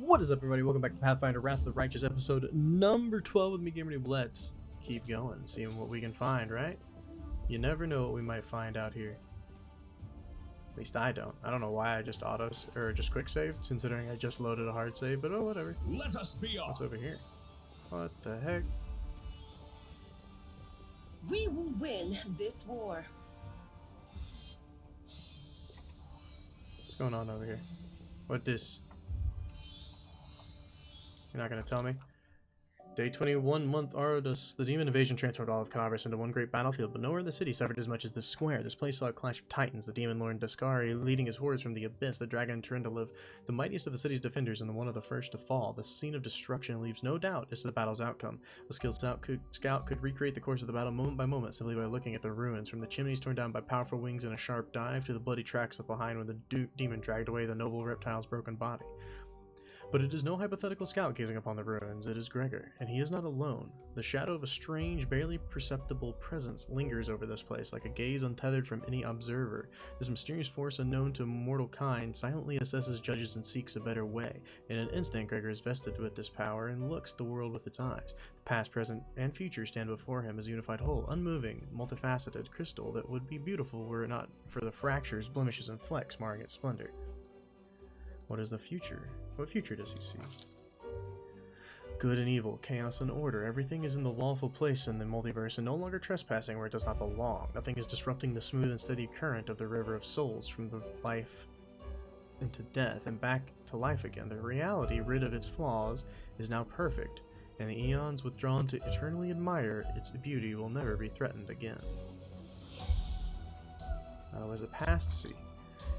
What is up, everybody? Welcome back to Pathfinder Wrath of the Righteous, episode number 12 with me, GamerKnoob. Let's keep going, seeing what we can find, right? You never know what we might find out here. At least I don't. I don't know why I just just quick saved, considering I just loaded a hard save, but oh, whatever. Let us be off. What's over here? What the heck? We will win this war. What's going on over here? What this? You're not gonna tell me? Day 21, month Arodus. The demon invasion transformed all of Canaveras into one great battlefield, but nowhere in the city suffered as much as this square. This place saw a clash of titans, the demon lord Daskari leading his hordes from the abyss, the dragon Trindaliv, the mightiest of the city's defenders and the one of the first to fall. The scene of destruction leaves no doubt as to the battle's outcome. A skilled scout could recreate the course of the battle moment by moment simply by looking at the ruins, from the chimneys torn down by powerful wings and a sharp dive, to the bloody tracks left behind when the demon dragged away the noble reptile's broken body. But it is no hypothetical scout gazing upon the ruins, it is Gregor, and he is not alone. The shadow of a strange, barely perceptible presence lingers over this place, like a gaze untethered from any observer. This mysterious force unknown to mortal kind silently assesses, judges, and seeks a better way. In an instant, Gregor is vested with this power and looks the world with its eyes. The past, present, and future stand before him as a unified whole, unmoving, multifaceted crystal that would be beautiful were it not for the fractures, blemishes, and flecks marring its splendor. What is the future? What future does he see? Good and evil, chaos and order, everything is in the lawful place in the multiverse and no longer trespassing where it does not belong. Nothing is disrupting the smooth and steady current of the river of souls from the life into death and back to life again. The reality, rid of its flaws, is now perfect, and the eons withdrawn to eternally admire its beauty will never be threatened again. What does the past see?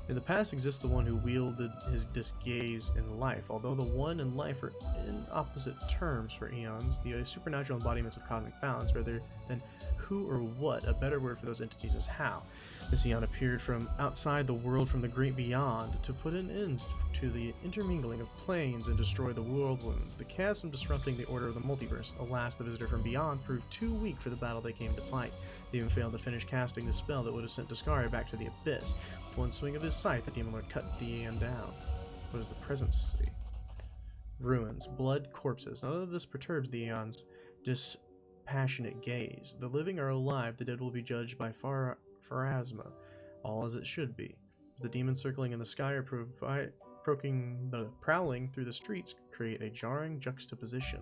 In the past exists the one who wielded this gaze in life. Although the one and life are in opposite terms for eons, the supernatural embodiments of cosmic balance, rather than who or what, a better word for those entities is how. This eon appeared from outside the world, from the great beyond, to put an end to the intermingling of planes and destroy the Worldwound, the chasm disrupting the order of the multiverse. Alas, the visitor from beyond proved too weak for the battle they came to fight. They even failed to finish casting the spell that would have sent Daskari back to the abyss. With one swing of his scythe, the demon lord cut the eon down. What does the present see? Ruins, blood, corpses. None of this perturbs the eon's dispassionate gaze. The living are alive, the dead will be judged by Pharasma, all as it should be. The demons circling in the sky are prowling through the streets create a jarring juxtaposition.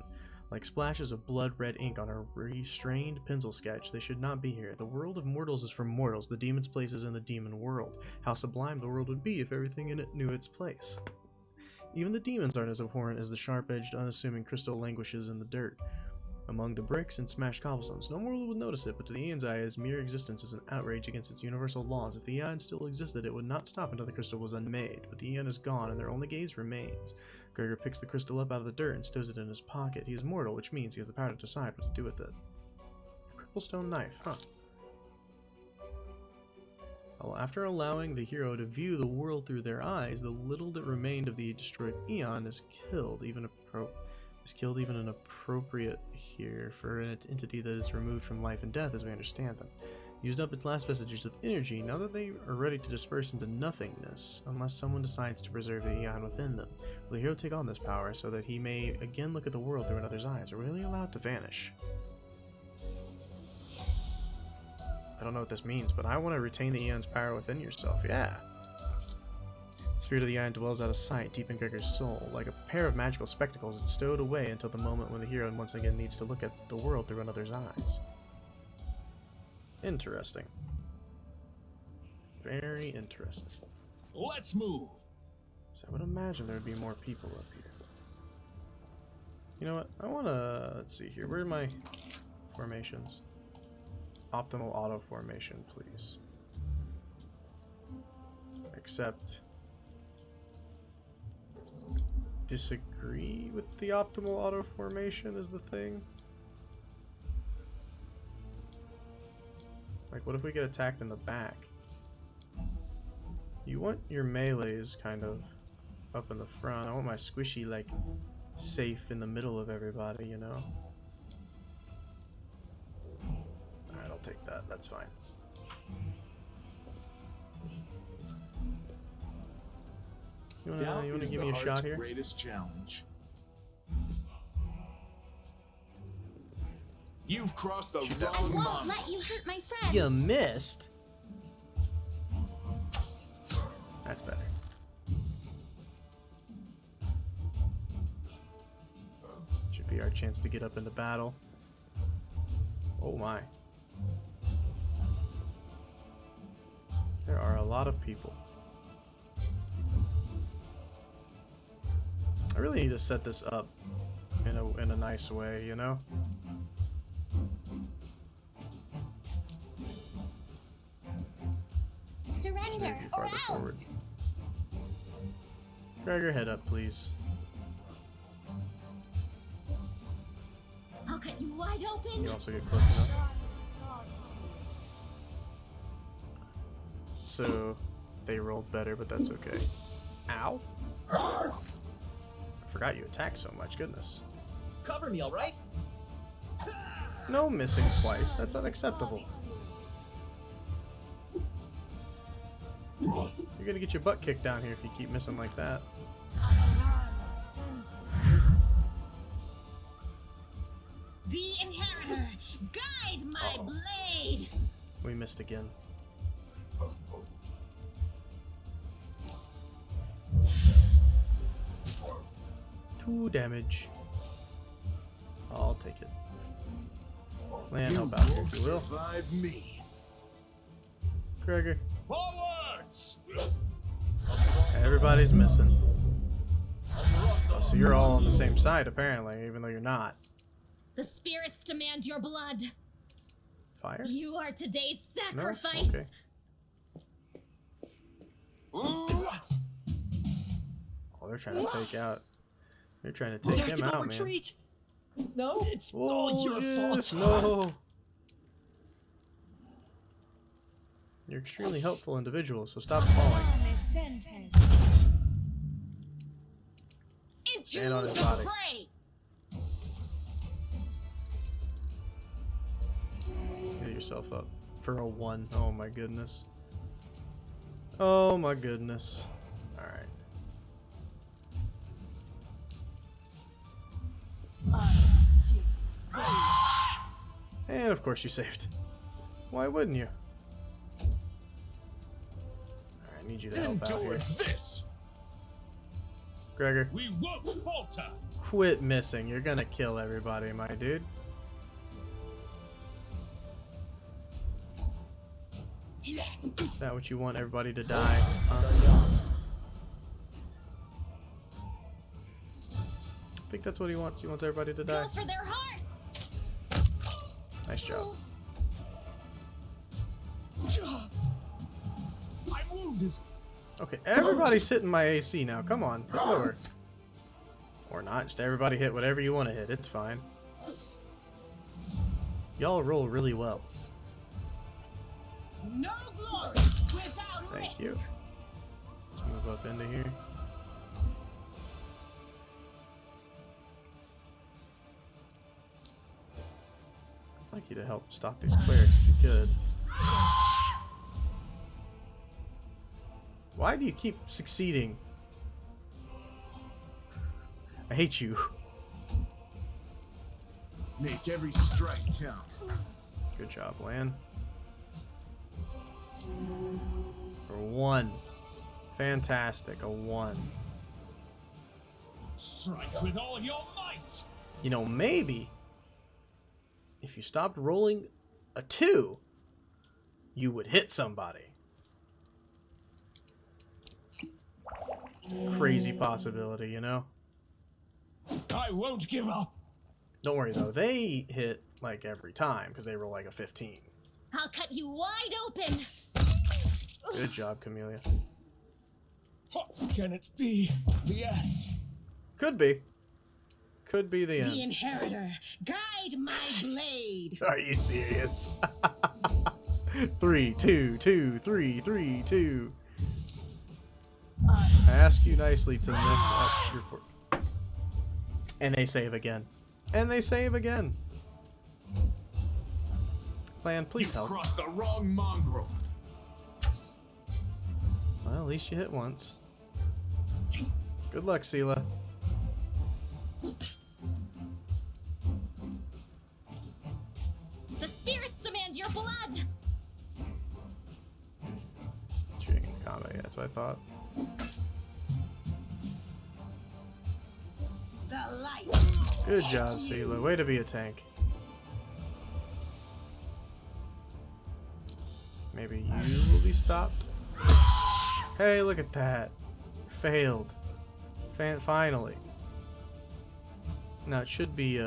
Like splashes of blood-red ink on a restrained pencil sketch, they should not be here. The world of mortals is for mortals, the demon's place is in the demon world. How sublime the world would be if everything in it knew its place. Even the demons aren't as abhorrent as the sharp-edged, unassuming crystal languishes in the dirt. Among the bricks and smashed cobblestones, no mortal would notice it, but to the eon's eye, its mere existence is an outrage against its universal laws. If the eon still existed, it would not stop until the crystal was unmade, but the eon is gone, and their only gaze remains. Gregor picks the crystal up out of the dirt and stows it in his pocket. He is mortal, which means he has the power to decide what to do with it. A cripplestone knife, huh? Well, after allowing the hero to view the world through their eyes, the little that remained of the destroyed eon is killed, even inappropriate here for an entity that is removed from life and death as we understand them. Used up its last vestiges of energy, now that they are ready to disperse into nothingness, unless someone decides to preserve the eon within them. Will the hero take on this power so that he may again look at the world through another's eyes, or will he allow it to vanish? I don't know what this means, but I want to retain the eon's power within yourself, yeah. The spirit of the eon dwells out of sight, deep in Gregor's soul. Like a pair of magical spectacles, it's stowed away until the moment when the hero once again needs to look at the world through another's eyes. Interesting. Very interesting. Let's move. So I would imagine there would be more people up here. You know what? I want to... Let's see here. Where are my formations? Optimal auto formation, please. Except... disagree with the optimal auto formation is the thing. Like, what if we get attacked in the back? You want your melees kind of up in the front. I want my squishy, like, safe in the middle of everybody, you know? Alright, I'll take that. That's fine. You wanna give me a shot here? Greatest challenge. You've crossed the I wrong won't line. let you hurt my friends. You missed. That's better. Should be our chance to get up into battle. Oh my. There are a lot of people. I really need to set this up in a nice way, you know? Surrender Maybe or farther else. forward. Drag your head up, please. I'll cut you wide open. You also get close enough. So, they rolled better, but that's okay. Ow! I forgot you attacked so much, goodness. Cover me, all right? No missing twice, that's unacceptable. You're gonna get your butt kicked down here if you keep missing like that. The Inheritor, guide my blade. We missed again. Two damage. I'll take it. Land help out here, if you will. Survive me. Gregor. Forwards! Everybody's missing. Oh, so you're all on the same side, apparently, even though you're not. The spirits demand your blood. Fire? You are today's No? sacrifice. Okay. Oh, they're trying to take out. They're trying to take him Tactical out, man. retreat. No, it's Oh, all your yes, fault. no. You're an extremely helpful individual, so stop falling. Into Stand on his the body. fray. Get yourself up for a 1. Oh my goodness. Oh my goodness. Alright. And of course you saved. Why wouldn't you? Alright, I need you to help out Endure here. this. Gregor, We won't falter. quit missing. You're gonna kill everybody, my dude. Is that what you want everybody to die? Huh? I think that's what he wants. He wants everybody to die. Go for their hearts. Nice job. I'm wounded. Okay, everybody's hitting my AC now. Come on, hit lower. Or not. Just everybody hit whatever you want to hit. It's fine. Y'all roll really well. No glory without Thank risk. you. Let's move up into here. I'd like you to help stop these clerics if you could. Why do you keep succeeding? I hate you. Make every strike count. Good job, Lan. For 1. Fantastic, a 1. Strike with all your might. You know, maybe if you stopped rolling a 2, you would hit somebody. Crazy possibility, you know? I won't give up. Don't worry though, they hit like every time because they roll like a 15. I'll cut you wide open. Good job, Camellia. Can it be the end? Could be. Could be the The end. Inheritor, guide my blade. Are you serious? 3, 2, 2, 3, 3, 2. I ask you nicely to mess up your fort. And they save again. And they save again. Plan, please You help. crossed the wrong mongrel. Well, at least you hit once. Good luck, Sela. The spirits demand your blood. Shooting in combat, yeah, that's what I thought. The light. Good job, Sela. Way to be a tank. Maybe you will be stopped. Hey, look at that. Failed. Finally. No, it should be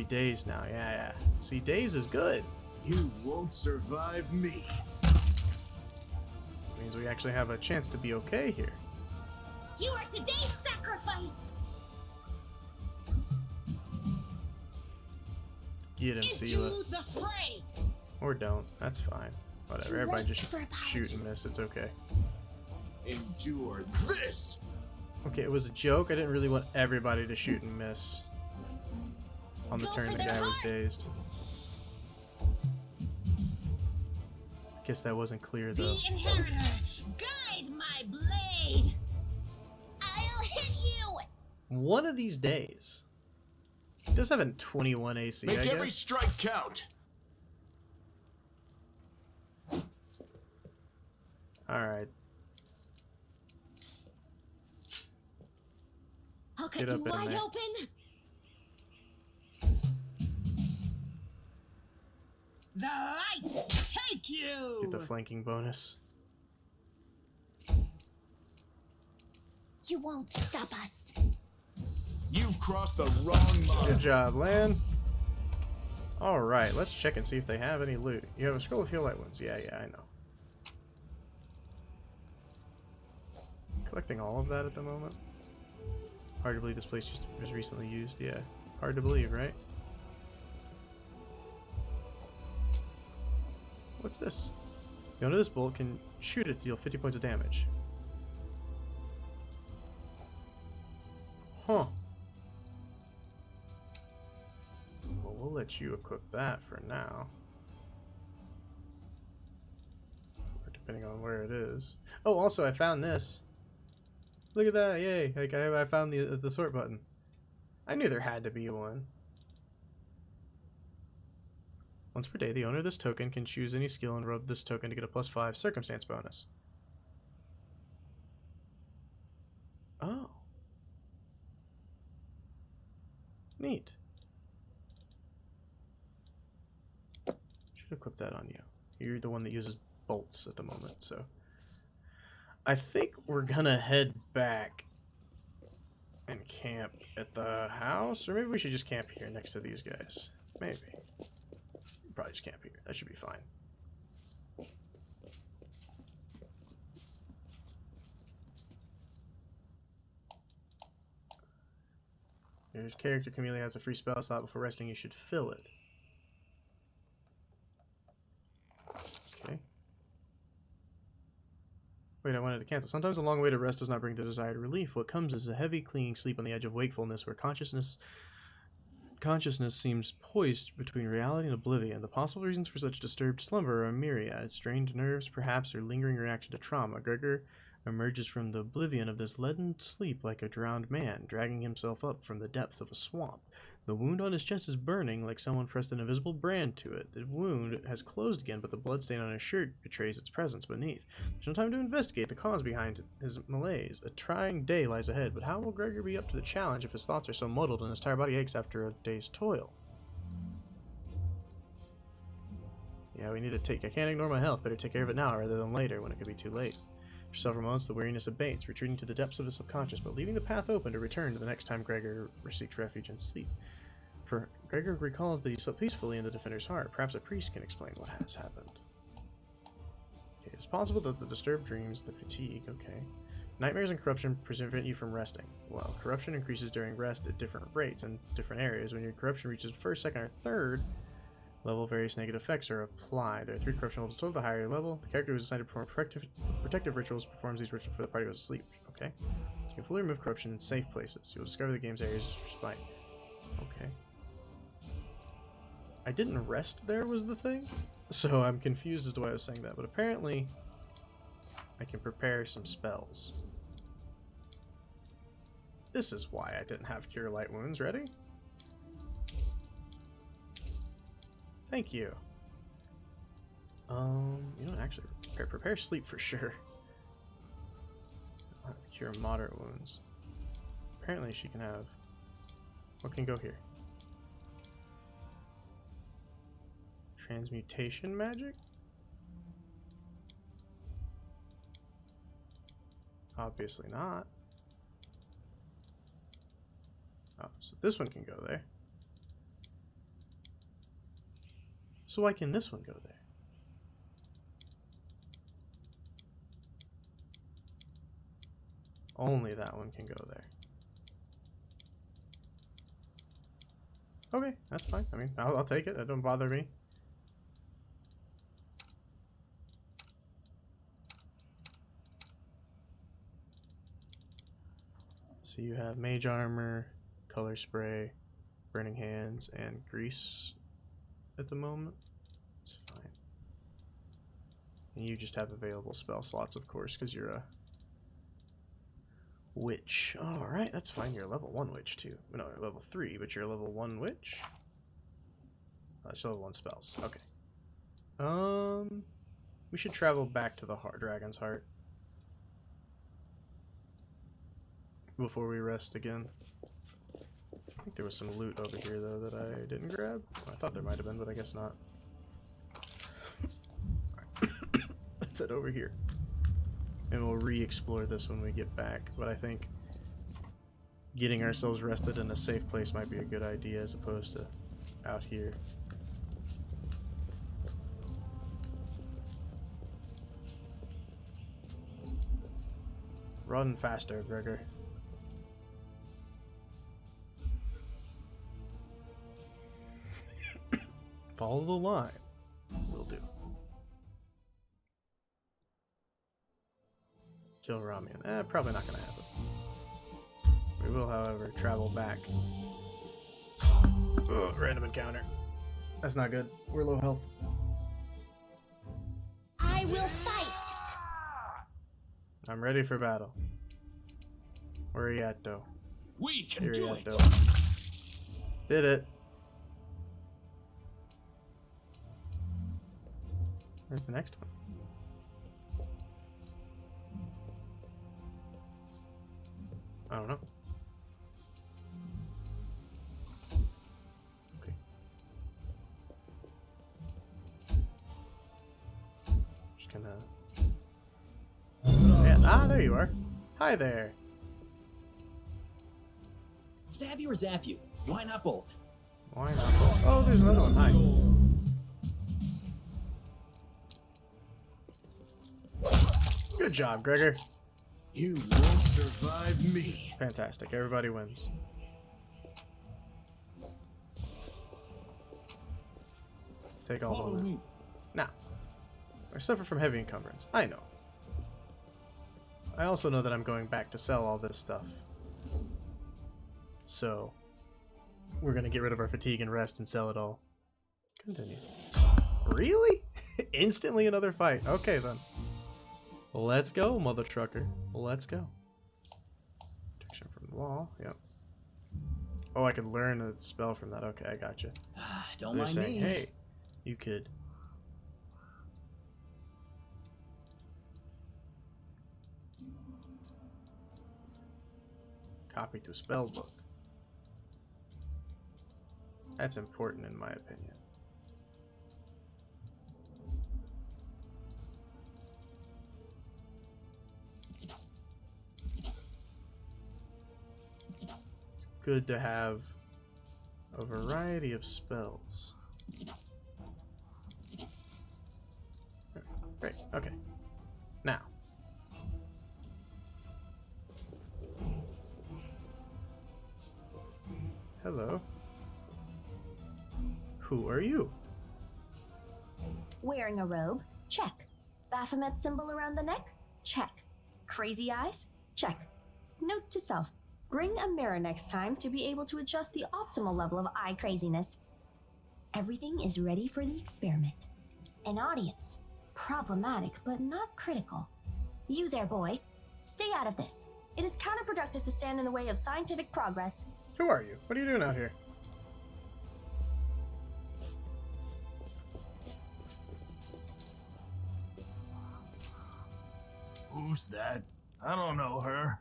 days now. Yeah. See, days is good. You won't survive me. Means we actually have a chance to be okay here. You are today's sacrifice. Get him, Sela. Into the fray. Or don't. That's fine. Whatever. Too Everybody late just for shoot and apologies. miss. It's okay. Endure this. Okay, it was a joke. I didn't really want everybody to shoot and miss. On the Go turn for the their guy was hearts. dazed. Guess that wasn't clear The though. inheritor. Guide my blade. I'll hit you. One of these days. He does have a 21 AC, Make I every guess. strike count. Alright. I'll cut Get you up in wide there. open. The light. Take you. Get the flanking bonus. You won't stop us. You've crossed the wrong Good mark. job, Lan. Alright, let's check and see if they have any loot. You have a scroll of heal light wounds. Yeah, I know. Collecting all of that at the moment. Hard to believe this place just was recently used. Yeah, hard to believe, right? What's this? The owner of this bolt can shoot it to deal 50 points of damage. Huh. Well, we'll let you equip that for now. Or depending on where it is. Oh, also I found this. Look at that! Yay! Like I found the sort button. I knew there had to be one. Once per day, the owner of this token can choose any skill and rub this token to get a +5 circumstance bonus. Oh. Neat. Should equip that on you. You're the one that uses bolts at the moment, so. I think we're gonna head back and camp at the house, or maybe we should just camp here next to these guys. Maybe. Probably just camp here. That should be fine. Your character chameleon has a free spell slot. Before resting, you should fill it. Okay. Wait, I wanted to cancel. Sometimes a long way to rest does not bring the desired relief. What comes is a heavy, clinging sleep on the edge of wakefulness, where consciousness seems poised between reality and oblivion. The possible reasons for such disturbed slumber are a myriad. Strained nerves, perhaps, or lingering reaction to trauma. Gregor emerges from the oblivion of this leaden sleep like a drowned man, dragging himself up from the depths of a swamp. The wound on his chest is burning, like someone pressed an invisible brand to it. The wound has closed again, but the bloodstain on his shirt betrays its presence beneath. There's no time to investigate the cause behind his malaise. A trying day lies ahead, but how will Gregor be up to the challenge if his thoughts are so muddled and his tired body aches after a day's toil? Yeah, we need to take... I can't ignore my health. Better take care of it now rather than later, when it could be too late. For several moments, the weariness abates, retreating to the depths of his subconscious, but leaving the path open to return to the next time Gregor seeks refuge in sleep. For Gregor recalls that he slept peacefully in the defender's heart. Perhaps a priest can explain what has happened. Okay, it's possible that the disturbed dreams, the fatigue, okay. Nightmares and corruption prevent you from resting. Well, corruption increases during rest at different rates in different areas. When your corruption reaches first, second, or third level, various negative effects are applied. There are 3 corruption levels total. The higher your level, the character who is assigned to perform protective rituals performs these rituals before the party goes to sleep. Okay. You can fully remove corruption in safe places. You'll discover the game's areas of spite. Okay. I didn't rest there was the thing, so I'm confused as to why I was saying that, but apparently I can prepare some spells. This is why I didn't have Cure Light Wounds ready. Thank you. You know, actually, prepare sleep for sure. Cure moderate wounds. Apparently she can have... What can go here? Transmutation magic? Obviously not. Oh, so this one can go there. So why can this one go there? Only that one can go there. Okay, that's fine. I mean, I'll take it. It don't bother me. So you have mage armor, color spray, burning hands, and grease at the moment. It's fine. And you just have available spell slots, of course, because you're a witch. Alright, that's fine. You're a level 1 witch, too. No, you're level 3, but you're a level 1 witch? Oh, still level 1 spells. Okay. We should travel back to the Dragon's Heart before we rest again. I think there was some loot over here, though, that I didn't grab. I thought there might have been, but I guess not. Let's head over here. And we'll re-explore this when we get back. But I think getting ourselves rested in a safe place might be a good idea as opposed to out here. Run faster, Gregor. Follow the line. Will do. Kill Ramian. Probably not gonna happen. We will, however, travel back. Ugh, random encounter. That's not good. We're low health. I will fight. I'm ready for battle. Where are you at, though? We can Here do you it. at, though. Did it. Where's the next one? I don't know. Okay. Just gonna... Yeah, there you are. Hi there. Stab you or zap you? Why not both? Why not? Oh, there's another one. Hi. Good job, Gregor. You won't survive me. Fantastic. Everybody wins. Take all Follow the loot. me. Now, I suffer from heavy encumbrance. I know. I also know that I'm going back to sell all this stuff. So, we're going to get rid of our fatigue and rest and sell it all. Continue. Really? Instantly another fight. Okay, then. Let's go, mother trucker. Let's go. Protection from the wall. Yep. Oh, I could learn a spell from that. Okay, I gotcha. Don't They're mind saying, me. hey, you could... copy to spell book. That's important in my opinion. It's good to have a variety of spells. Great, okay. Now. Hello. Who are you? Wearing a robe? Check. Baphomet symbol around the neck? Check. Crazy eyes? Check. Note to self. Bring a mirror next time to be able to adjust the optimal level of eye craziness. Everything is ready for the experiment. An audience. Problematic, but not critical. You there, boy. Stay out of this. It is counterproductive to stand in the way of scientific progress. Who are you? What are you doing out here? Who's that? I don't know her.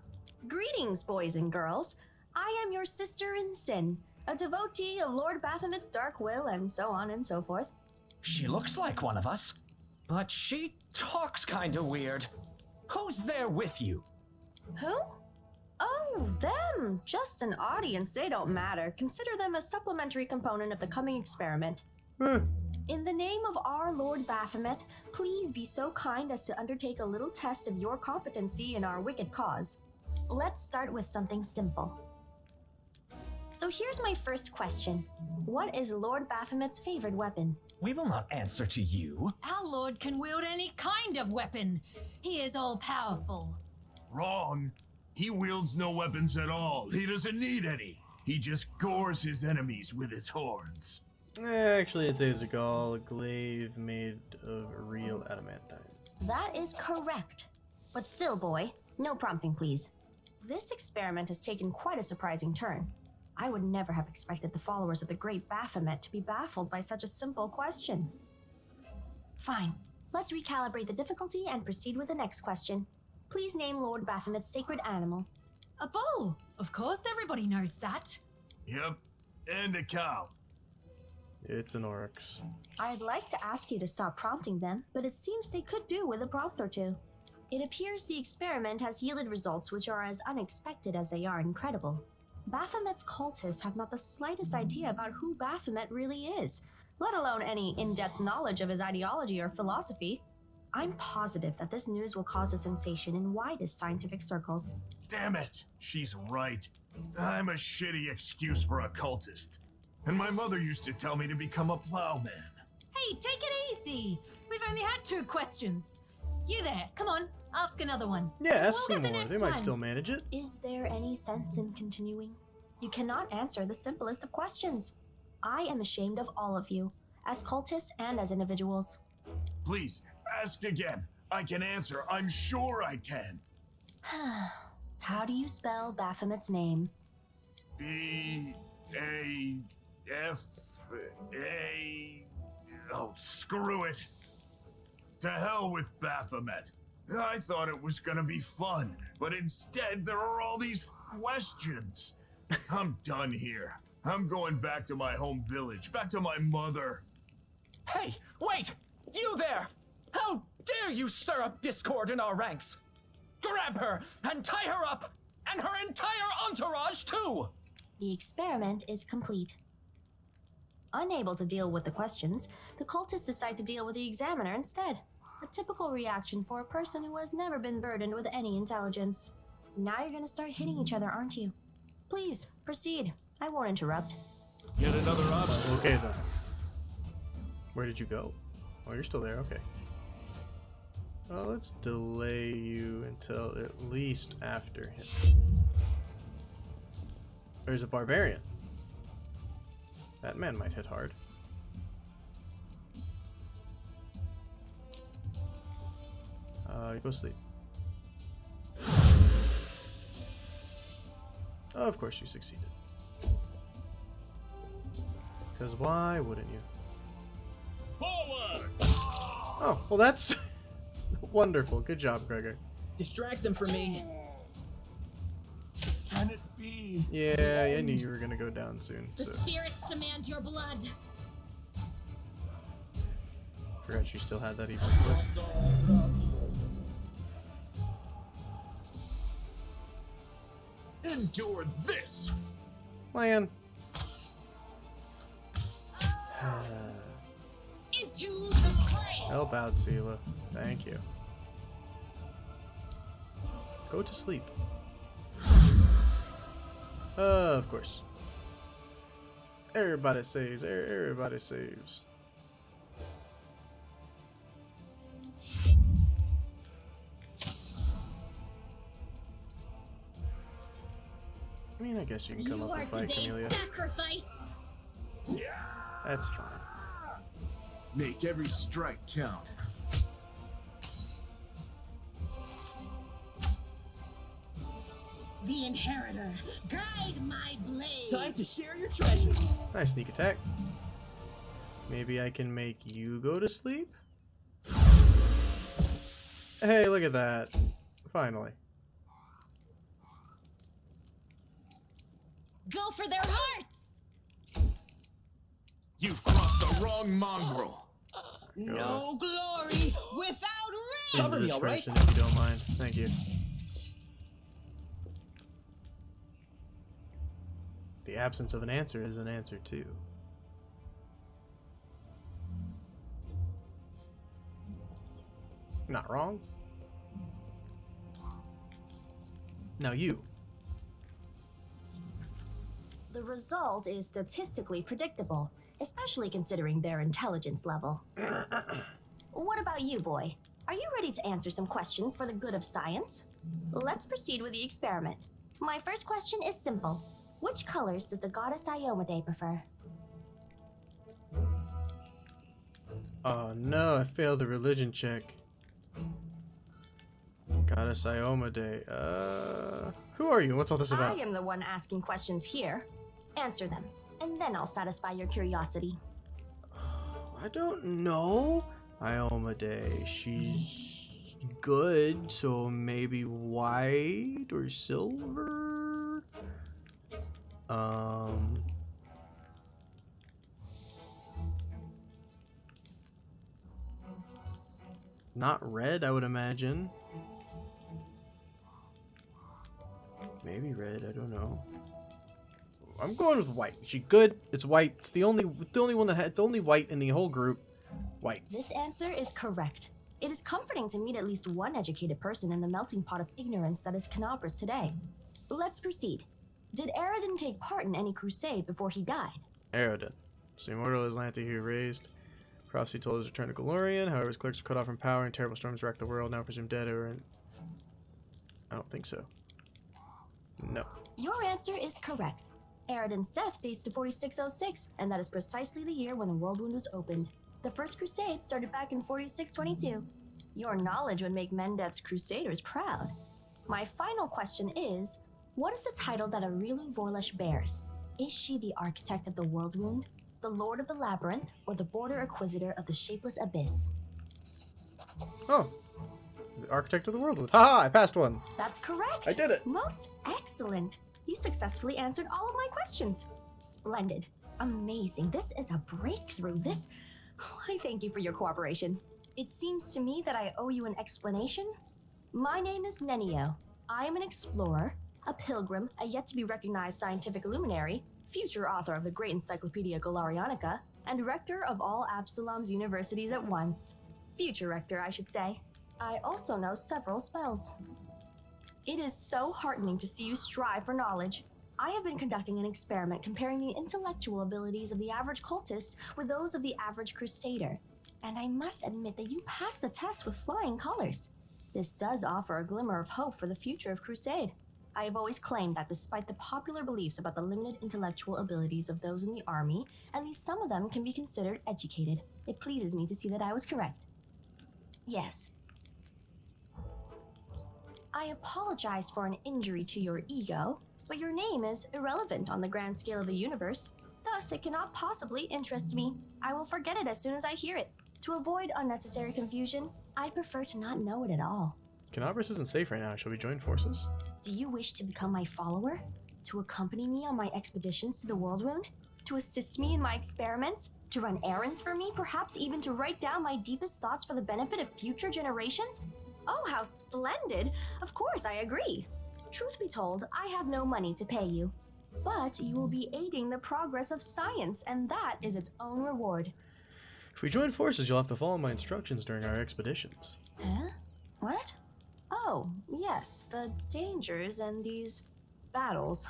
Greetings, boys and girls. I am your sister in sin, a devotee of Lord Baphomet's dark will, and so on and so forth. She looks like one of us, but she talks kinda weird. Who's there with you? Who? Oh, them! Just an audience, they don't matter. Consider them a supplementary component of the coming experiment. In the name of our Lord Baphomet, please be so kind as to undertake a little test of your competency in our wicked cause. Let's start with something simple. So here's my first question. What is Lord Baphomet's favorite weapon? We will not answer to you. Our lord can wield any kind of weapon. He is all-powerful. Wrong. He wields no weapons at all. He doesn't need any. He just gores his enemies with his horns. Actually, it's a gall, a glaive made of real adamantine. That is correct. But still, boy, no prompting, please. This experiment has taken quite a surprising turn. I would never have expected the followers of the great Baphomet to be baffled by such a simple question. Fine. Let's recalibrate the difficulty and proceed with the next question. Please name Lord Baphomet's sacred animal. A bull! Of course, everybody knows that. Yep. And a cow. It's an oryx. I'd like to ask you to stop prompting them, but it seems they could do with a prompt or two. It appears the experiment has yielded results which are as unexpected as they are incredible. Baphomet's cultists have not the slightest idea about who Baphomet really is, let alone any in-depth knowledge of his ideology or philosophy. I'm positive that this news will cause a sensation in widest scientific circles. Damn it. She's right. I'm a shitty excuse for a cultist. And my mother used to tell me to become a plowman. Hey, take it easy. We've only had 2 questions. You there, come on, ask another one. Yeah, ask We'll some get the more. next They might one. still manage it. Is there any sense in continuing? You cannot answer the simplest of questions. I am ashamed of all of you, as cultists and as individuals. Please, ask again. I can answer. I'm sure I can. How do you spell Baphomet's name? B-A-F-A... Oh, screw it. To hell with Baphomet. I thought it was gonna be fun, but instead there are all these questions. I'm done here. I'm going back to my home village, back to my mother. Hey, wait! You there! How dare you stir up discord in our ranks? Grab her and tie her up, and her entire entourage too! The experiment is complete. Unable to deal with the questions, the cultists decide to deal with the examiner instead. A typical reaction for a person who has never been burdened with any intelligence. Now you're gonna start hitting each other, aren't you? Please, proceed. I won't interrupt. Yet another obstacle. Okay, then. Where did you go? Oh, you're still there. Okay. Well, let's delay you until at least after him. There's a barbarian. That man might hit hard. Go sleep. Of course you succeeded. Because why wouldn't you? Forward! Oh, well that's wonderful. Good job, Gregor. Distract them for me. Can it be? Yeah, I knew you were gonna go down soon, The so spirits demand your blood. forgot you still had that even quick. Endure this! Plan. Into the fray! Help out, Sela. Thank you. Go to sleep. Of course. Everybody saves. Everybody saves. I mean, I guess you can come You up are and fight, today's Camellia. sacrifice. That's fine. Make every strike count. the inheritor. Guide my blade. Time to share your treasures. Nice sneak attack. Maybe I can make you go to sleep? Hey, look at that. Finally. Go for their hearts! You've crossed the wrong mongrel. No glory without risk. Cover me, This all right? person, if you don't mind. Thank you. The absence of an answer is an answer too. Not wrong. Now you. The result is statistically predictable, especially considering their intelligence level. What about you, boy? Are you ready to answer some questions for the good of science? Let's proceed with the experiment. My first question is simple. Which colors does the goddess Iomade prefer? Oh no, I failed the religion check. Goddess Iomade. Who are you? What's all this about? I am the one asking questions here. Answer them, and then I'll satisfy your curiosity. I don't know. Iomade, she's good, so maybe white or silver? Not red, I would imagine. Maybe red, I don't know. I'm going with white. She good? It's white. It's the only one that had the only white in the whole group. White. This answer is correct. It is comforting to meet at least one educated person in the melting pot of ignorance that is Knobris today. Let's proceed. Did Aradin take part in any crusade before he died? Aradin. So immortal Islante who raised. Prophecy told his return to Golorian. However, his clerks were cut off from power and terrible storms racked the world. Now presumed dead or in... I don't think so. No. Your answer is correct. Aradin's death dates to 4606, and that is precisely the year when the Worldwound was opened. The First Crusade started back in 4622. Your knowledge would make Mendev's Crusaders proud. My final question is, what is the title that Aurilu Vorlesh bears? Is she the Architect of the Worldwound, the Lord of the Labyrinth, or the Border Acquisitor of the Shapeless Abyss? Oh. The Architect of the Worldwound. Haha, I passed one. That's correct. I did it. Most excellent. You successfully answered all of my questions. Splendid. Amazing. This is a breakthrough. I thank you for your cooperation. It seems to me that I owe you an explanation. My name is Nenio. I am an explorer, a pilgrim, a yet-to-be-recognized scientific luminary, future author of the great Encyclopedia Golarianica, and rector of all Absalom's universities at once. Future rector, I should say. I also know several spells. It is so heartening to see you strive for knowledge. I have been conducting an experiment comparing the intellectual abilities of the average cultist with those of the average crusader, and I must admit that you passed the test with flying colors. This does offer a glimmer of hope for the future of Crusade. I have always claimed that despite the popular beliefs about the limited intellectual abilities of those in the army, at least some of them can be considered educated. It pleases me to see that I was correct. Yes. I apologize for an injury to your ego, but your name is irrelevant on the grand scale of the universe. Thus, it cannot possibly interest me. I will forget it as soon as I hear it. To avoid unnecessary confusion, I'd prefer to not know it at all. Knobris isn't safe right now. Shall we join forces? Do you wish to become my follower? To accompany me on my expeditions to the Worldwound? To assist me in my experiments? To run errands for me? Perhaps even to write down my deepest thoughts for the benefit of future generations? Oh, how splendid! Of course, I agree. Truth be told, I have no money to pay you. But you will be aiding the progress of science, and that is its own reward. If we join forces, you'll have to follow my instructions during our expeditions. Huh? What? Oh, yes, the dangers and these battles.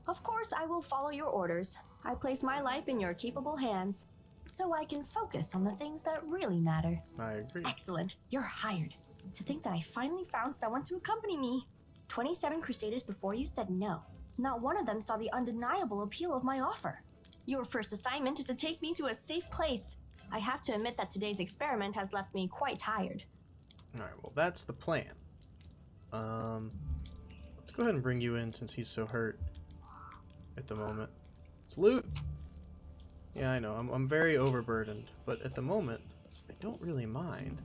Of course, I will follow your orders. I place my life in your capable hands, so I can focus on the things that really matter. I agree. Excellent. You're hired. To think that I finally found someone to accompany me. 27 Crusaders before you said no. Not one of them saw the undeniable appeal of my offer. Your first assignment is to take me to a safe place. I have to admit that today's experiment has left me quite tired. Alright, well that's the plan. Let's go ahead and bring you in since he's so hurt at the moment. It's loot! Yeah, I know, I'm very overburdened, but at the moment, I don't really mind.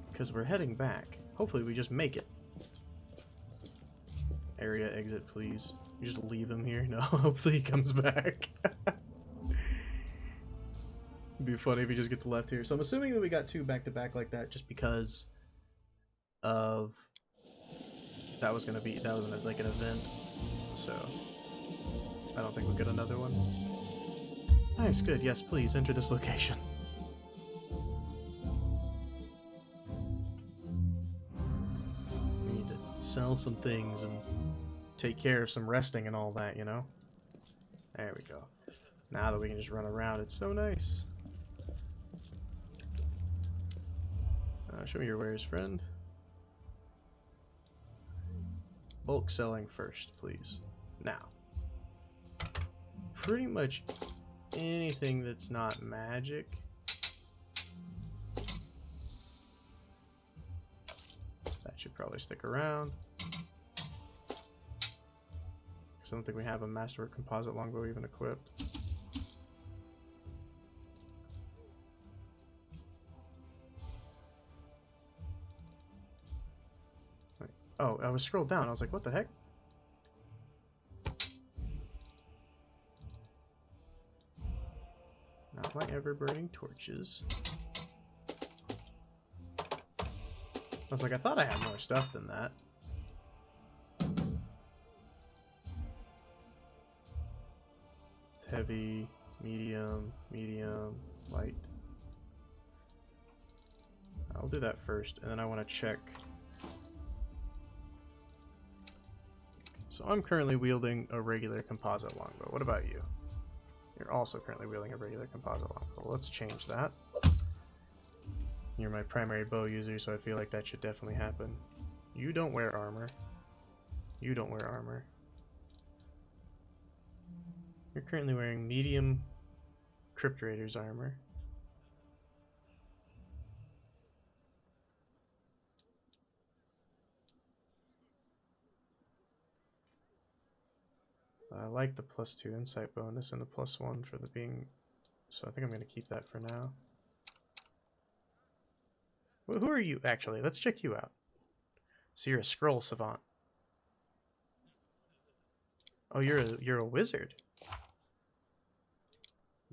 Because we're heading back. Hopefully we just make it. Area exit, please. You just leave him here? No, hopefully he comes back. It'd be funny if he just gets left here. So I'm assuming that we got 2 back-to-back like that just because of... that was like an event. So I don't think we'll get another one. Nice, good. Yes, please enter this location. We need to sell some things and take care of some resting and all that, you know? There we go. Now that we can just run around, it's so nice. Show me your wares, friend. Bulk selling first, please. Now, pretty much anything that's not magic. That should probably stick around. Because I don't think we have a masterwork composite longbow even equipped. Oh, I was scrolled down. I was like, what the heck? Not my ever-burning torches. I was like, I thought I had more stuff than that. It's heavy, medium, light. I'll do that first, and then I want to check. So I'm currently wielding a regular composite longbow. What about you? You're also currently wielding a regular composite longbow. Well, let's change that. You're my primary bow user, so I feel like that should definitely happen. You don't wear armor. You don't wear armor. You're currently wearing medium Crypt Raiders armor. I like the +2 insight bonus and the +1 for the being, so I think I'm going to keep that for now. Well, who are you, actually? Let's check you out. So you're a scroll savant. Oh, you're a wizard.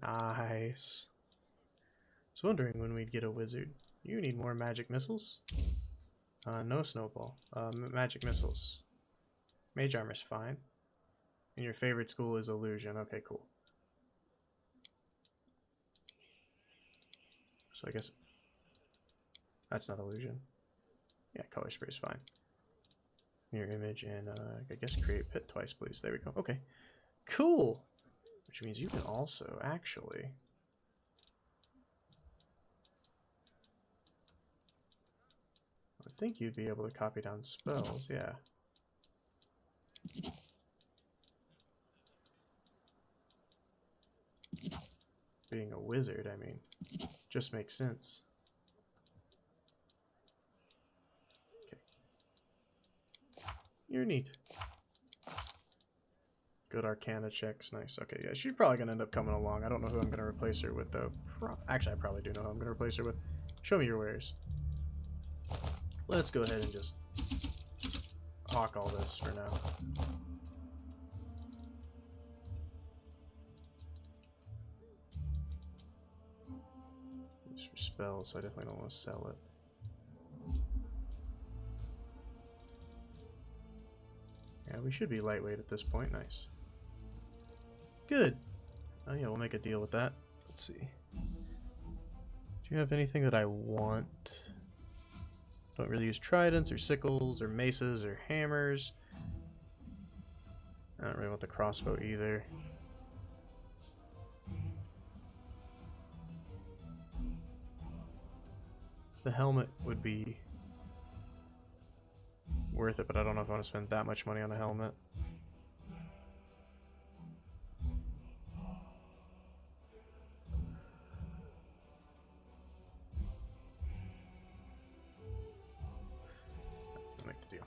Nice. I was wondering when we'd get a wizard. You need more magic missiles? No snowball. Magic missiles. Mage armor's fine. And your favorite school is illusion. Okay, cool. So I guess that's not illusion. Yeah, color spray is fine. Mirror image and I guess create pit twice, please. There we go. Okay, cool. Which means you can also actually I would think you'd be able to copy down spells. Yeah. Being a wizard, I mean, just makes sense. Okay. You're neat. Good Arcana checks, nice. Okay, yeah, she's probably gonna end up coming along. I don't know who I'm gonna replace her with though. Actually, I probably do know who I'm gonna replace her with. Show me your wares. Let's go ahead and just hawk all this for now. For spells, so I definitely don't want to sell it. Yeah, we should be lightweight at this point. Nice. Good. Oh yeah, we'll make a deal with that. Let's see. Do you have anything that I want? Don't really use tridents or sickles or maces or hammers. I don't really want the crossbow either. The helmet would be worth it, but I don't know if I want to spend that much money on a helmet. I'll make the deal.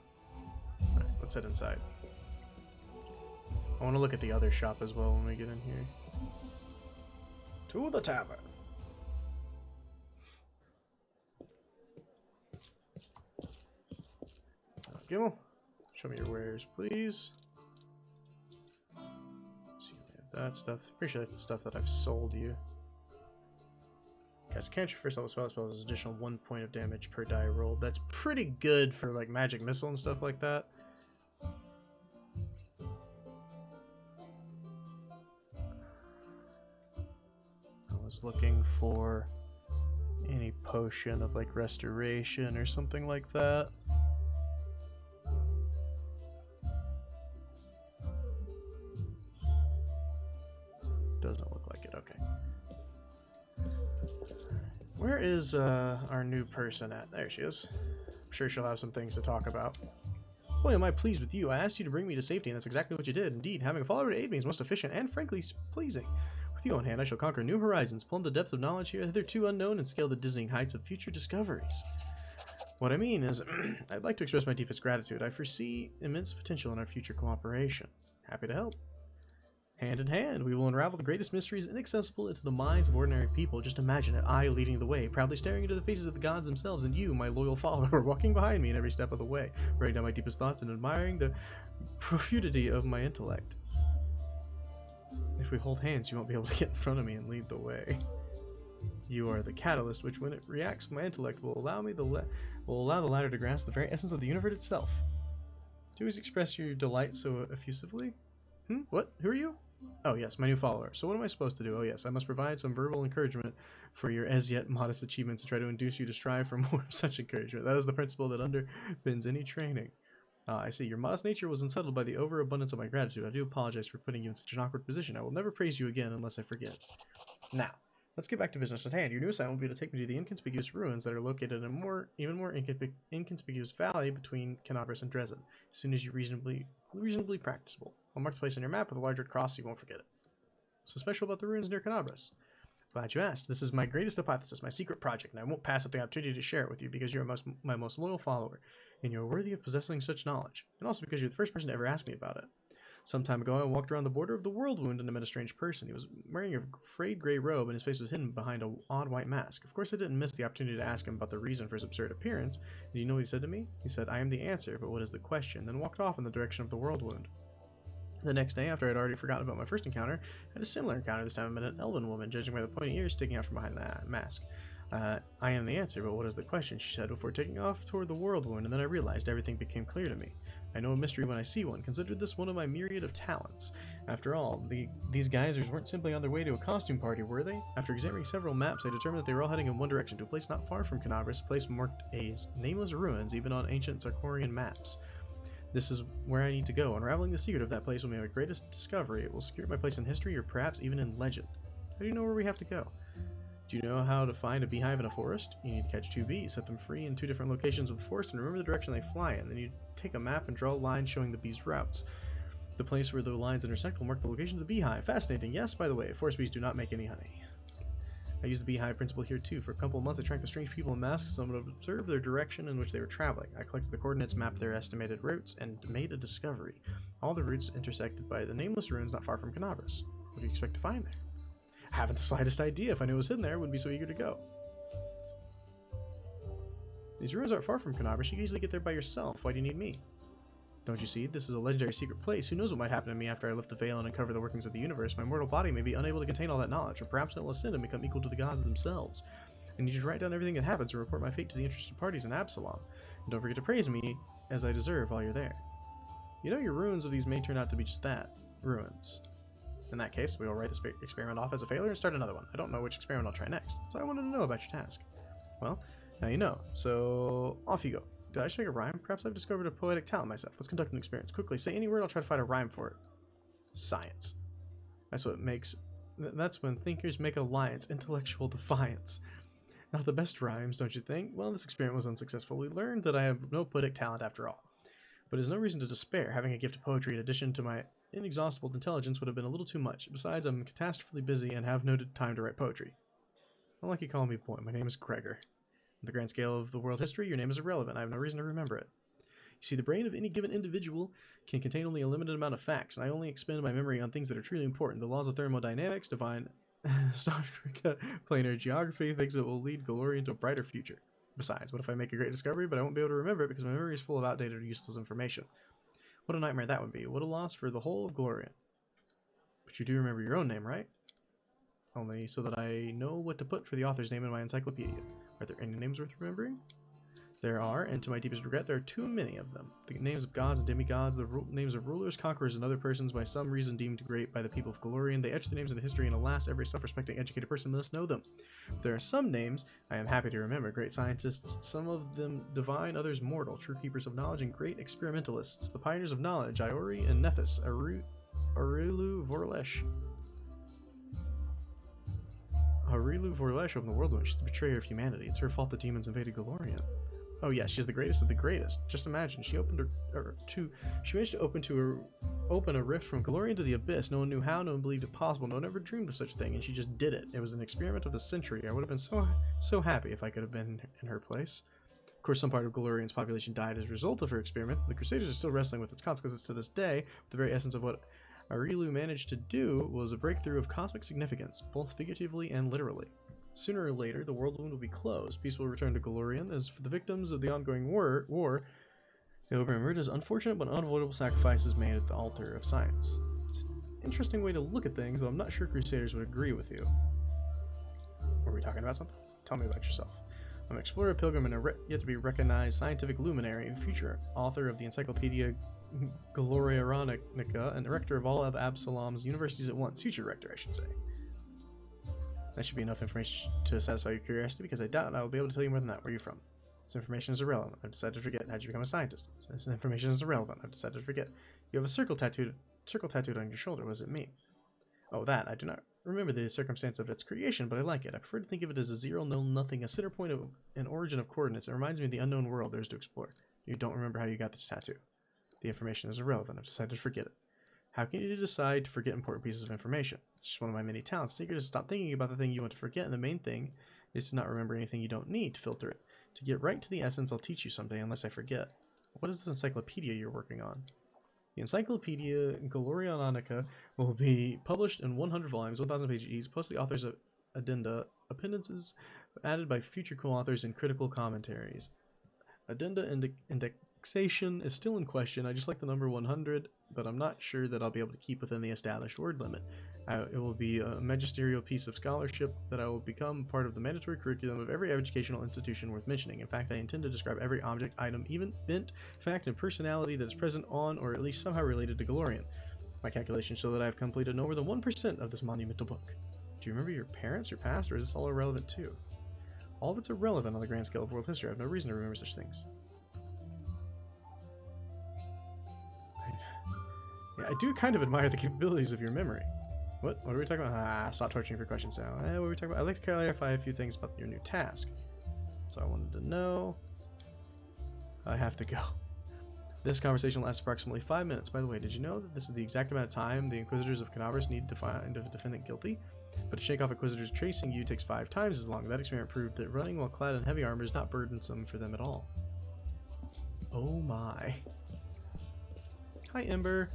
Alright, let's head inside. I want to look at the other shop as well when we get in here. To the tavern. Gimel, show me your wares, please. See, we have that stuff. Pretty sure that's the stuff that I've sold you. Cast cantrip first level spell is additional 1 point of damage per die rolled. That's pretty good for like magic missile and stuff like that. I was looking for any potion of like restoration or something like that. Doesn't look like it. Okay. Where is our new person at? There she is. I'm sure she'll have some things to talk about. Boy, am I pleased with you. I asked you to bring me to safety, and that's exactly what you did. Indeed, having a follower to aid me is most efficient and frankly pleasing. With you on hand, I shall conquer new horizons, plumb the depths of knowledge here hitherto unknown, and scale the dizzying heights of future discoveries. What I mean is, I'd like to express my deepest gratitude. I foresee immense potential in our future cooperation. Happy to help. Hand in hand, we will unravel the greatest mysteries inaccessible into the minds of ordinary people. Just imagine it, I leading the way, proudly staring into the faces of the gods themselves, and you, my loyal follower, walking behind me in every step of the way, writing down my deepest thoughts and admiring the profundity of my intellect. If we hold hands, you won't be able to get in front of me and lead the way. You are the catalyst, which, when it reacts with my intellect, will allow the latter to grasp the very essence of the universe itself. Do you always express your delight so effusively? What? Who are you? Oh yes, my new follower. So what am I supposed to do? Oh yes, I must provide some verbal encouragement for your as yet modest achievements and try to induce you to strive for more of such encouragement. That is the principle that underpins any training. I see. Your modest nature was unsettled by the overabundance of my gratitude. I do apologize for putting you in such an awkward position. I will never praise you again unless I forget. Now, let's get back to business at hand. Your new assignment will be to take me to the inconspicuous ruins that are located in a even more inconspicuous valley between Canabras and Dresden, as soon as you're reasonably practicable. I'll mark the place on your map with a large red cross so you won't forget it. So special about the ruins near Canabras? Glad you asked. This is my greatest hypothesis, my secret project, and I won't pass up the opportunity to share it with you because you're my most loyal follower, and you're worthy of possessing such knowledge, and also because you're the first person to ever ask me about it. Some time ago, I walked around the border of the Worldwound and I met a strange person. He was wearing a frayed gray robe, and his face was hidden behind an odd white mask. Of course, I didn't miss the opportunity to ask him about the reason for his absurd appearance. And you know what he said to me? He said, "I am the answer, but what is the question?" Then walked off in the direction of the Worldwound. The next day, after I'd already forgotten about my first encounter, I had a similar encounter. This time I met an elven woman, judging by the pointy ears sticking out from behind the mask. I am the answer, but what is the question? She said before taking off toward the Worldwound, and then I realized everything became clear to me. I know a mystery when I see one. Consider this one of my myriad of talents. After all, these geysers weren't simply on their way to a costume party, were they? After examining several maps, I determined that they were all heading in one direction, to a place not far from Canabras, a place marked as nameless ruins, even on ancient Sarkorian maps. This is where I need to go. Unraveling the secret of that place will be my greatest discovery. It will secure my place in history, or perhaps even in legend. How do you know where we have to go? Do you know how to find a beehive in a forest? You need to catch 2 bees, set them free in 2 different locations of the forest, and remember the direction they fly in. Then you take a map and draw a line showing the bees' routes. The place where the lines intersect will mark the location of the beehive. Fascinating. Yes, by the way, forest bees do not make any honey. I use the beehive principle here too. For a couple of months, I tracked the strange people in masks, so I'm going to observe their direction in which they were traveling. I collected the coordinates, mapped their estimated routes, and made a discovery. All the routes intersected by the nameless ruins not far from Canabras. What do you expect to find there? I haven't the slightest idea. If I knew it was hidden there, I wouldn't be so eager to go. These ruins aren't far from Canabras. You can easily get there by yourself. Why do you need me? Don't you see? This is a legendary secret place. Who knows what might happen to me after I lift the veil and uncover the workings of the universe? My mortal body may be unable to contain all that knowledge, or perhaps it will ascend and become equal to the gods themselves. I need you to write down everything that happens and report my fate to the interested parties in Absalom. And don't forget to praise me as I deserve while you're there. You know, your ruins of these may turn out to be just that. Ruins. In that case, we will write this experiment off as a failure and start another one. I don't know which experiment I'll try next, so I wanted to know about your task. Well, now you know. So, off you go. Did I just make a rhyme? Perhaps I've discovered a poetic talent myself. Let's conduct an experience. Quickly, say any word, I'll try to find a rhyme for it. Science. That's when thinkers make alliance, intellectual defiance. Not the best rhymes, don't you think? Well, this experiment was unsuccessful. We learned that I have no poetic talent after all. But there's no reason to despair. Having a gift of poetry in addition to my inexhaustible intelligence would have been a little too much. Besides, I'm catastrophically busy and have no time to write poetry. I don't like you calling me boy. My name is Gregor. In the grand scale of the world history, your name is irrelevant. I have no reason to remember it. You You see, the brain of any given individual can contain only a limited amount of facts, and I only expend my memory on things that are truly important. The laws of thermodynamics, divine planar geography, things that will lead Golorian to a brighter future. Besides, what if I make a great discovery, but I won't be able to remember it because my memory is full of outdated or useless information? What a nightmare that would be. What a loss for the whole of Golorian. But you do remember your own name, right? Only so that I know what to put for the author's name in my encyclopedia. Are there any names worth remembering? There are, and to my deepest regret, there are too many of them. The names of gods and demigods, the names of rulers, conquerors, and other persons by some reason deemed great by the people of Golorian. They etch their names into history, and alas, every self-respecting, educated person must know them. There are some names I am happy to remember. Great scientists, some of them divine, others mortal, true keepers of knowledge, and great experimentalists. The pioneers of knowledge, Iori and Nethys, Aurilu Vorlesh. Aurilu Vorlesh opened the Worldwound. She's the betrayer of humanity. It's her fault the demons invaded Golorian. Oh yeah, she's the greatest of the greatest. Just imagine, she managed to open a rift from Golorian to the Abyss. No one knew how, no one believed it possible, no one ever dreamed of such a thing, and she just did it. It was an experiment of the century. I would have been so happy if I could have been in her place. Of course, some part of Golorian's population died as a result of her experiment. The Crusaders are still wrestling with its consequences to this day. The very essence of what Aurilu managed to do was a breakthrough of cosmic significance, both figuratively and literally. Sooner or later, the Worldwound will be closed. Peace will return to Golorian. As for the victims of the ongoing war, they will be remembered as unfortunate but unavoidable sacrifices made at the altar of science. It's an interesting way to look at things, though I'm not sure Crusaders would agree with you. Were we talking about something? Tell me about yourself. I'm an explorer, pilgrim, and a yet to be recognized scientific luminary, future author of the Encyclopedia Golorianica, and rector of all of Absalom's universities at once. Future rector, I should say. That should be enough information to satisfy your curiosity, because I doubt I will be able to tell you more than that. Where are you from? This information is irrelevant. I've decided to forget. How'd you become a scientist? This information is irrelevant. I've decided to forget. You have a circle tattooed on your shoulder. What does it mean? Oh, that. I do not remember the circumstance of its creation, but I like it. I prefer to think of it as a zero, null, nothing, a center point of an origin of coordinates. It reminds me of the unknown world there is to explore. You don't remember how you got this tattoo. The information is irrelevant. I've decided to forget it. How can you decide to forget important pieces of information? It's just one of my many talents. The secret is to stop thinking about the thing you want to forget, and the main thing is to not remember anything you don't need to filter it. To get right to the essence, I'll teach you someday, unless I forget. What is this encyclopedia you're working on? The Encyclopedia Golorianica will be published in 100 volumes, 1,000 pages each, plus the author's addenda, appendices added by future co-authors and critical commentaries. Addenda indexation is still in question. I just like the number 100, but I'm not sure that I'll be able to keep within the established word limit. It will be a magisterial piece of scholarship that I will become part of the mandatory curriculum of every educational institution worth mentioning. In fact, I intend to describe every object, item, event, fact, and personality that is present on, or at least somehow related to Golorian. My calculations show that I have completed no more than 1% of this monumental book. Do you remember your parents, your past, or is this all irrelevant too? All of it's irrelevant on the grand scale of world history. I have no reason to remember such things. Yeah, I do kind of admire the capabilities of your memory. What are we talking about? Stop torturing for questions now. What are we talking about? I'd like to clarify a few things about your new task. So I wanted to know. I have to go. This conversation lasts approximately 5 minutes. By the way, did you know that this is the exact amount of time the Inquisitors of Canaveras need to find a defendant guilty? But to shake off Inquisitors chasing you takes 5 times as long. That experiment proved that running while clad in heavy armor is not burdensome for them at all. Oh my. Hi, Ember.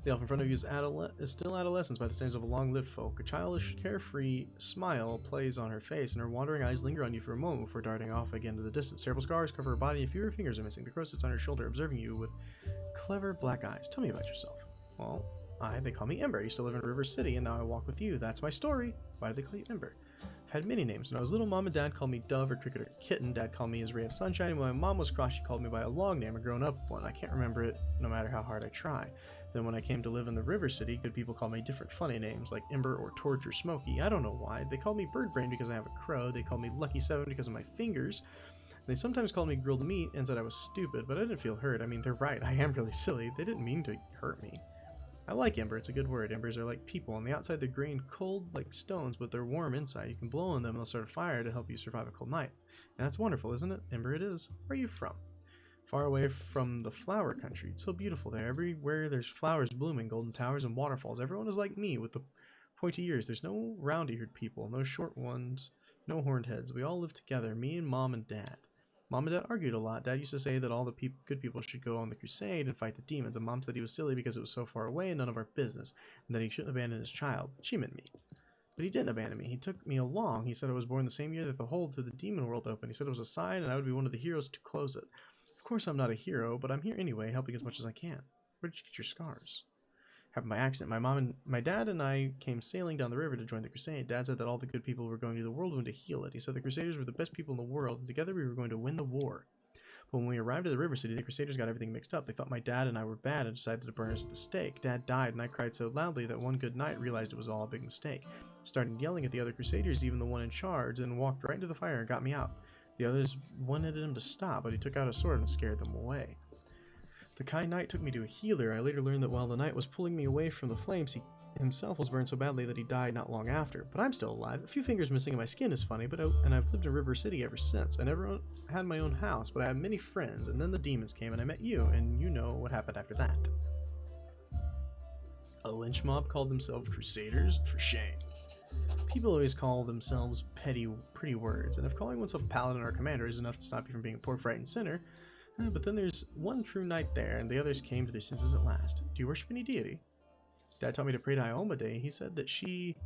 The elf in front of you is still adolescent by the standards of a long-lived folk. A childish, carefree smile plays on her face, and her wandering eyes linger on you for a moment before darting off again to the distance. Terrible scars cover her body, and a few of her fingers are missing. The crow sits on her shoulder, observing you with clever black eyes. Tell me about yourself. Well, they call me Ember. I used to live in River City, and now I walk with you. That's my story. Why do they call you Ember? I've had many names. When I was little, Mom and Dad called me Dove or Cricket or Kitten. Dad called me his ray of sunshine. When my mom was cross, she called me by a long name, a grown-up one. I can't remember it, no matter how hard I try. Then when I came to live in the River City, good people called me different funny names, like Ember or Torch or Smokey. I don't know why. They called me Birdbrain because I have a crow. They called me Lucky 7 because of my fingers. They sometimes called me Grilled Meat and said I was stupid, but I didn't feel hurt. I mean, they're right. I am really silly. They didn't mean to hurt me. I like Ember. It's a good word. Embers are like people. On the outside, they're green, cold like stones, but they're warm inside. You can blow on them and they'll start a fire to help you survive a cold night. And that's wonderful, isn't it? Ember it is. Where are you from? Far away from the flower country. It's so beautiful there. Everywhere there's flowers blooming, golden towers and waterfalls. Everyone is like me with the pointy ears. There's no round-eared people, no short ones, no horned heads. We all live together, me and Mom and Dad. Mom and Dad argued a lot. Dad used to say that all the good people should go on the crusade and fight the demons, and Mom said he was silly because it was so far away and none of our business, and that he shouldn't abandon his child. She meant me. But he didn't abandon me. He took me along. He said I was born the same year that the hold to the demon world opened. He said it was a sign and I would be one of the heroes to close it. Of course I'm not a hero, but I'm here anyway, helping as much as I can. Where did you get your scars? Happened by accident. My dad and I came sailing down the river to join the crusade. Dad said that all the good people were going to the Worldwound to heal it. He said the crusaders were the best people in the world, and together we were going to win the war. But when we arrived at the river city, the crusaders got everything mixed up. They thought my dad and I were bad and decided to burn us at the stake. Dad died, and I cried so loudly that one good night realized it was all a big mistake. Started yelling at the other crusaders, even the one in charge, and walked right into the fire and got me out. The others wanted him to stop, but he took out a sword and scared them away. The kind knight took me to a healer. I later learned that while the knight was pulling me away from the flames, he himself was burned so badly that he died not long after. But I'm still alive. A few fingers missing in my skin is funny, and I've lived in River City ever since. I never had my own house, but I had many friends, and then the demons came and I met you, and you know what happened after that. A lynch mob called themselves Crusaders? For shame. People always call themselves pretty words, and if calling oneself a paladin or a commander is enough to stop you from being a poor frightened sinner, but then there's one true knight there, and the others came to their senses at last. Do you worship any deity? Dad taught me to pray to Iomade. He said that she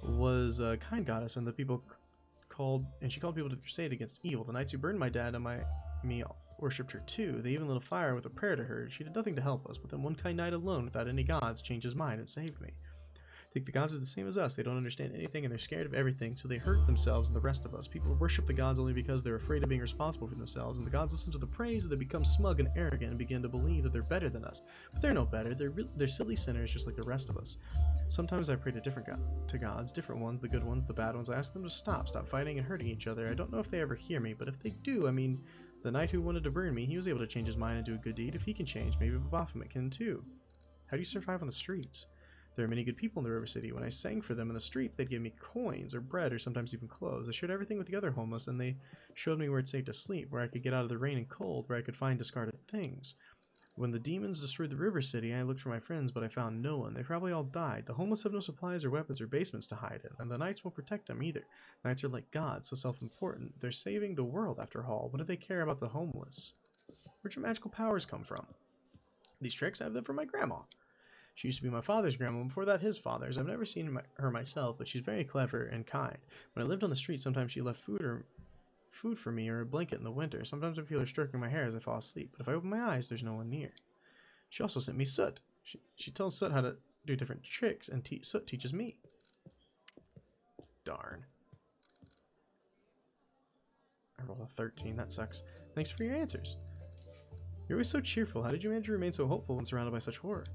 was a kind goddess, and she called people to the crusade against evil. The knights who burned my dad and me worshipped her too. They even lit a fire with a prayer to her. She did nothing to help us, but then one kind knight alone, without any gods, changed his mind and saved me. I think the gods are the same as us. They don't understand anything and they're scared of everything, so they hurt themselves and the rest of us. People worship the gods only because they're afraid of being responsible for themselves, and the gods listen to the praise and they become smug and arrogant and begin to believe that they're better than us. But they're no better. They're silly sinners just like the rest of us. Sometimes I pray to different gods, different ones, the good ones, the bad ones. I ask them to stop fighting and hurting each other. I don't know if they ever hear me, but if they do, I mean, the knight who wanted to burn me, he was able to change his mind and do a good deed. If he can change, maybe Baphomet can too. How do you survive on the streets? There are many good people in the River City. When I sang for them in the streets, they'd give me coins or bread or sometimes even clothes. I shared everything with the other homeless, and they showed me where it's safe to sleep, where I could get out of the rain and cold, where I could find discarded things. When the demons destroyed the River City, I looked for my friends, but I found no one. They probably all died. The homeless have no supplies or weapons or basements to hide in, and the knights won't protect them either. Knights are like gods, so self-important. They're saving the world, after all. What do they care about the homeless? Where'd your magical powers come from? These tricks, I have them from my grandma. She used to be my father's grandma, before that his father's. I've never seen her myself, but she's very clever and kind. When I lived on the street, sometimes she left food for me or a blanket in the winter. Sometimes I feel her stroking my hair as I fall asleep, but if I open my eyes, there's no one near. She also sent me Soot. She tells Soot how to do different tricks, and Soot teaches me. Darn. I rolled a 13, that sucks. Thanks for your answers. You're always so cheerful. How did you manage to remain so hopeful when surrounded by such horror?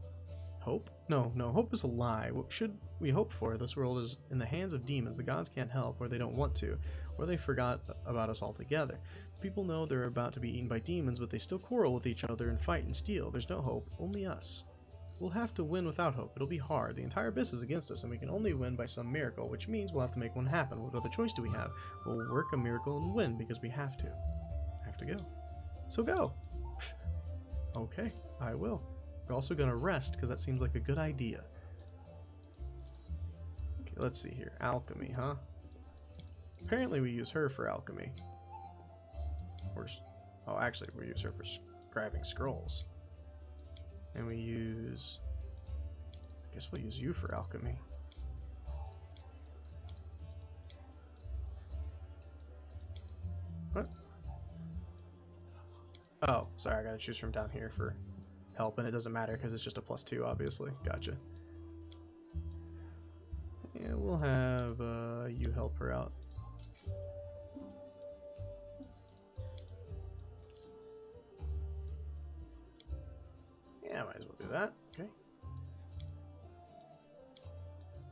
Hope? No, hope is a lie. What should we hope for? This world is in the hands of demons. The gods can't help, or they don't want to, or they forgot about us altogether. People know they're about to be eaten by demons, but they still quarrel with each other and fight and steal. There's no hope, only us. We'll have to win without hope. It'll be hard. The entire abyss is against us, and we can only win by some miracle, which means we'll have to make one happen. What other choice do we have? We'll work a miracle and win, because we have to. I have to go. So go! Okay, I will. We're also gonna rest, because that seems like a good idea. Okay, let's see here. Alchemy, huh? Apparently we use her for alchemy. Oh, actually, we use her for scribing scrolls. And we use... I guess we'll use you for alchemy. What? Oh, sorry, I gotta choose from down here for help, and it doesn't matter because it's just a +2, obviously. Gotcha. Yeah, we'll have you help her out. Yeah, might as well do that. Okay.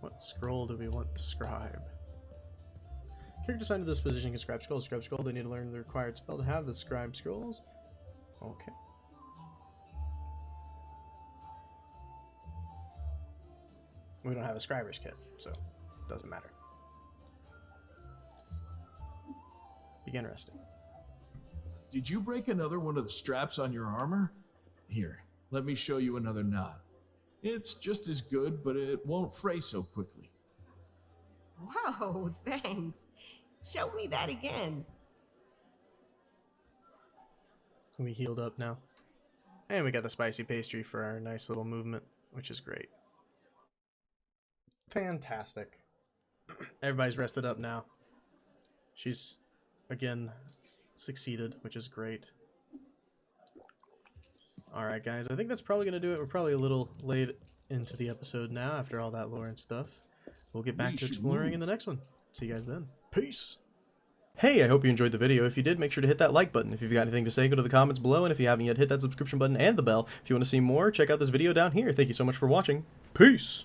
What scroll do we want to scribe? Character assigned to this position can scribe scrolls. Scribe scroll, they need to learn the required spell to have the scribe scrolls. Okay. We don't have a scriber's kit, so it doesn't matter. Begin resting. Did you break another one of the straps on your armor? Here, let me show you another knot. It's just as good, but it won't fray so quickly. Whoa, thanks. Show me that again. We healed up now. And we got the spicy pastry for our nice little movement, which is great. Fantastic. Everybody's rested up now. She's, again, succeeded, which is great. Alright guys, I think that's probably going to do it. We're probably a little late into the episode now after all that lore and stuff. We'll get back to exploring in the next one. See you guys then. Peace! Hey, I hope you enjoyed the video. If you did, make sure to hit that like button. If you've got anything to say, go to the comments below, and if you haven't yet, hit that subscription button and the bell. If you want to see more, check out this video down here. Thank you so much for watching. Peace!